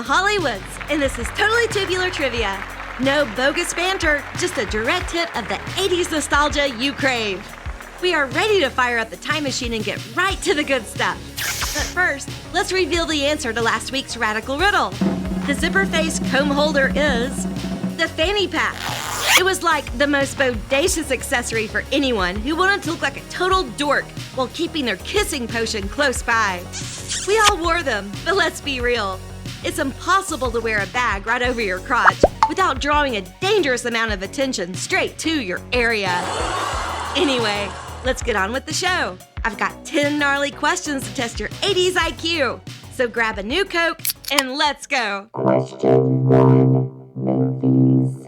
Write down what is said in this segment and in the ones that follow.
Hollie Woods, and this is Totally Tubular Trivia. No bogus banter, just a direct hit of the 80s nostalgia you crave. We are ready to fire up the time machine and get right to the good stuff. But first, let's reveal the answer to last week's radical riddle. The zipper face comb holder is the fanny pack. It was like the most bodacious accessory for anyone who wanted to look like a total dork while keeping their kissing potion close by. We all wore them, but let's be real. It's impossible to wear a bag right over your crotch without drawing a dangerous amount of attention straight to your area. Anyway, let's get on with the show. I've got 10 gnarly questions to test your 80s IQ. So grab a new Coke and let's go. Question 1. Movies.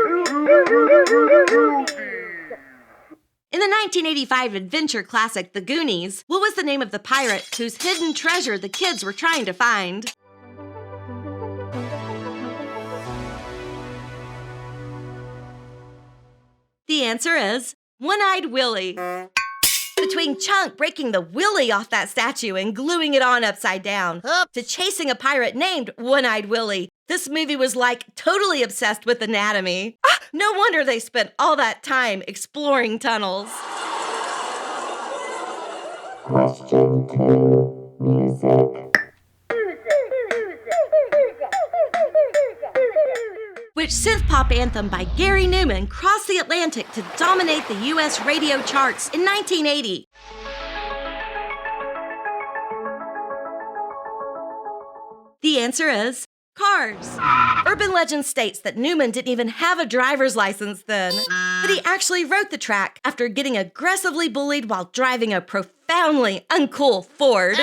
In the 1985 adventure classic The Goonies, what was the name of the pirate whose hidden treasure the kids were trying to find? The answer is One-Eyed Willie. Between Chunk breaking the willy off that statue and gluing it on upside down, to chasing a pirate named One-Eyed Willie, this movie was like totally obsessed with anatomy. No wonder they spent all that time exploring tunnels. Question 2. Music. Which synth-pop anthem by Gary Newman crossed the Atlantic to dominate the U.S. radio charts in 1980? The answer is Cars. Urban legend states that Newman didn't even have a driver's license then, but he actually wrote the track after getting aggressively bullied while driving a profoundly uncool Ford.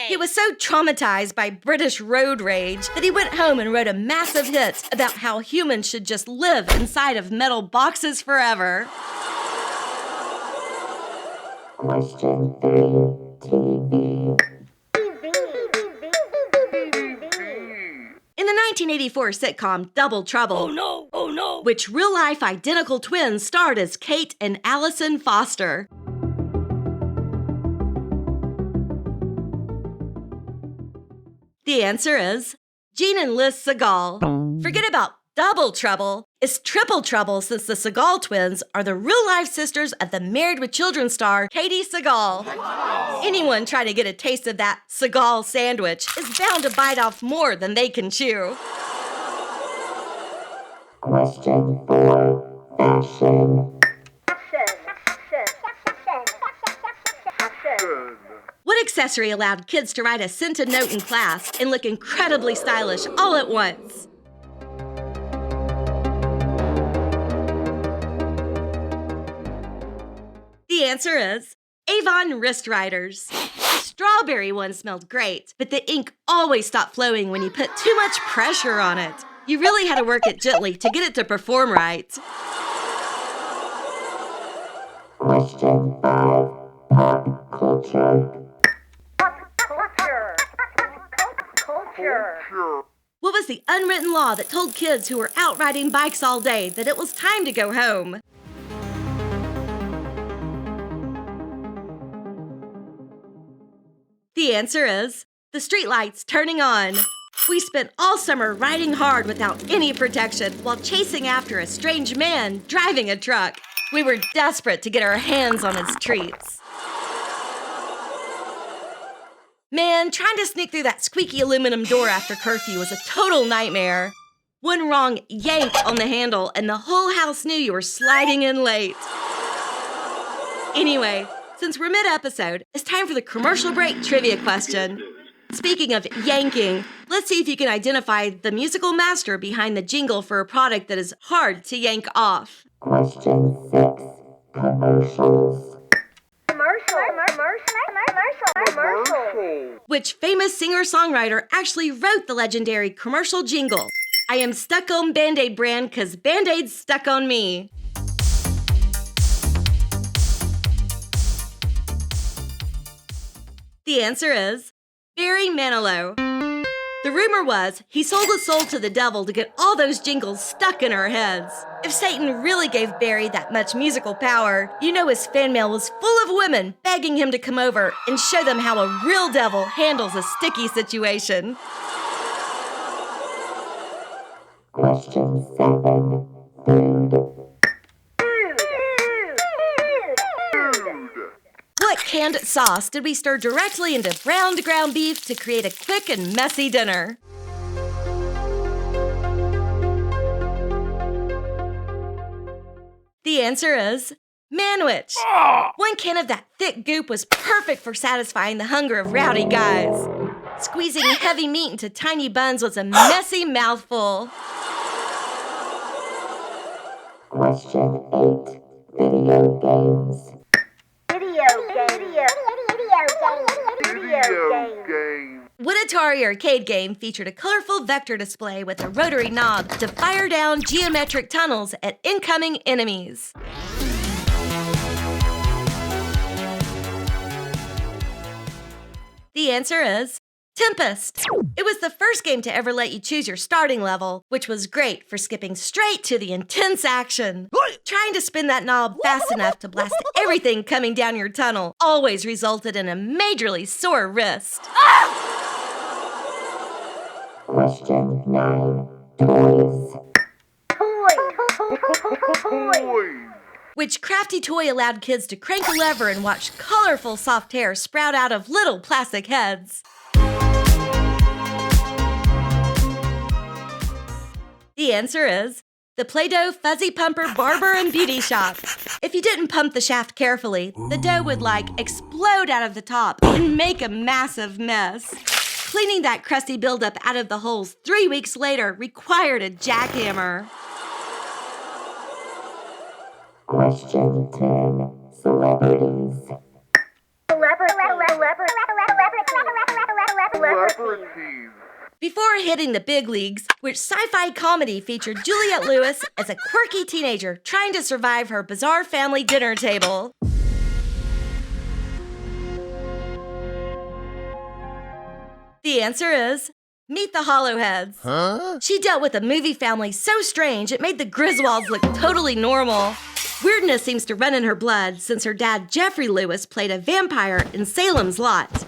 He was so traumatized by British road rage that he went home and wrote a massive hit about how humans should just live inside of metal boxes forever. Question 3. TV. In the 1984 sitcom Double Trouble, which real-life identical twins starred as Kate and Allison Foster. The answer is Gene and Liz Segal. Forget about Double Trouble. It's Triple Trouble since the Segal twins are the real-life sisters of the Married with Children star Katie Segal. Anyone trying to get a taste of that Segal sandwich is bound to bite off more than they can chew. Question 4. Fashion. What accessory allowed kids to write a scented note in class and look incredibly stylish all at once? The answer is Avon wrist riders. The strawberry one smelled great, but the ink always stopped flowing when you put too much pressure on it. You really had to work it gently to get it to perform right. Question 5. Pop culture. What was the unwritten law that told kids who were out riding bikes all day that it was time to go home? The answer is the streetlights turning on. We spent all summer riding hard without any protection while chasing after a strange man driving a truck. We were desperate to get our hands on his treats. Man, trying to sneak through that squeaky aluminum door after curfew was a total nightmare. One wrong yank on the handle and the whole house knew you were sliding in late. Anyway, since we're mid-episode, it's time for the commercial break trivia question. Speaking of yanking, let's see if you can identify the musical master behind the jingle for a product that is hard to yank off. Question 6. Commercials. Which famous singer-songwriter actually wrote the legendary commercial jingle? I am stuck on Band-Aid brand 'cause Band-Aid's stuck on me. The answer is Barry Manilow. The rumor was he sold his soul to the devil to get all those jingles stuck in our heads. If Satan really gave Barry that much musical power, you know his fan mail was full of women begging him to come over and show them how a real devil handles a sticky situation. Question 7. Food. What canned sauce did we stir directly into browned ground beef to create a quick and messy dinner? The answer is manwich. 1 can of that thick goop was perfect for satisfying the hunger of rowdy guys. Squeezing heavy meat into tiny buns was a messy mouthful. Question 8. Video games. What Atari arcade game featured a colorful vector display with a rotary knob to fire down geometric tunnels at incoming enemies? The answer is Tempest. It was the first game to ever let you choose your starting level, which was great for skipping straight to the intense action. Trying to spin that knob fast enough to blast everything coming down your tunnel always resulted in a majorly sore wrist. Question 9. Toys. Which crafty toy allowed kids to crank a lever and watch colorful soft hair sprout out of little plastic heads? The answer is the Play-Doh Fuzzy Pumper Barber and Beauty Shop. If you didn't pump the shaft carefully, the dough would explode out of the top and make a massive mess. Cleaning that crusty buildup out of the holes 3 weeks later required a jackhammer. Question 10. Celebrities. Before hitting the big leagues, which sci-fi comedy featured Juliette Lewis as a quirky teenager trying to survive her bizarre family dinner table? The answer is Meet the Hollowheads. She dealt with a movie family so strange it made the Griswolds look totally normal. Weirdness seems to run in her blood since her dad Jeffrey Lewis played a vampire in Salem's Lot.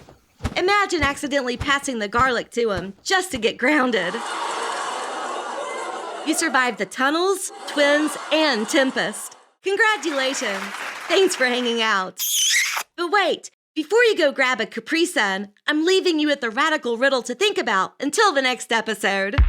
Imagine accidentally passing the garlic to him just to get grounded. You survived the tunnels, twins, and Tempest. Congratulations. Thanks for hanging out. But wait, before you go grab a Capri Sun, I'm leaving you with the radical riddle to think about until the next episode.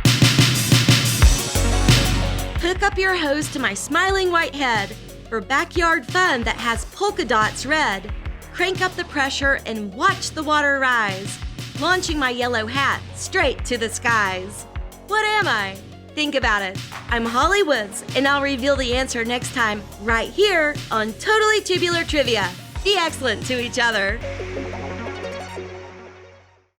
Hook up your hose to my smiling white head for backyard fun that has polka dots red. Crank up the pressure and watch the water rise, launching my yellow hat straight to the skies. What am I? Think about it. I'm Hollie Woods, and I'll reveal the answer next time right here on Totally Tubular Trivia. Be excellent to each other.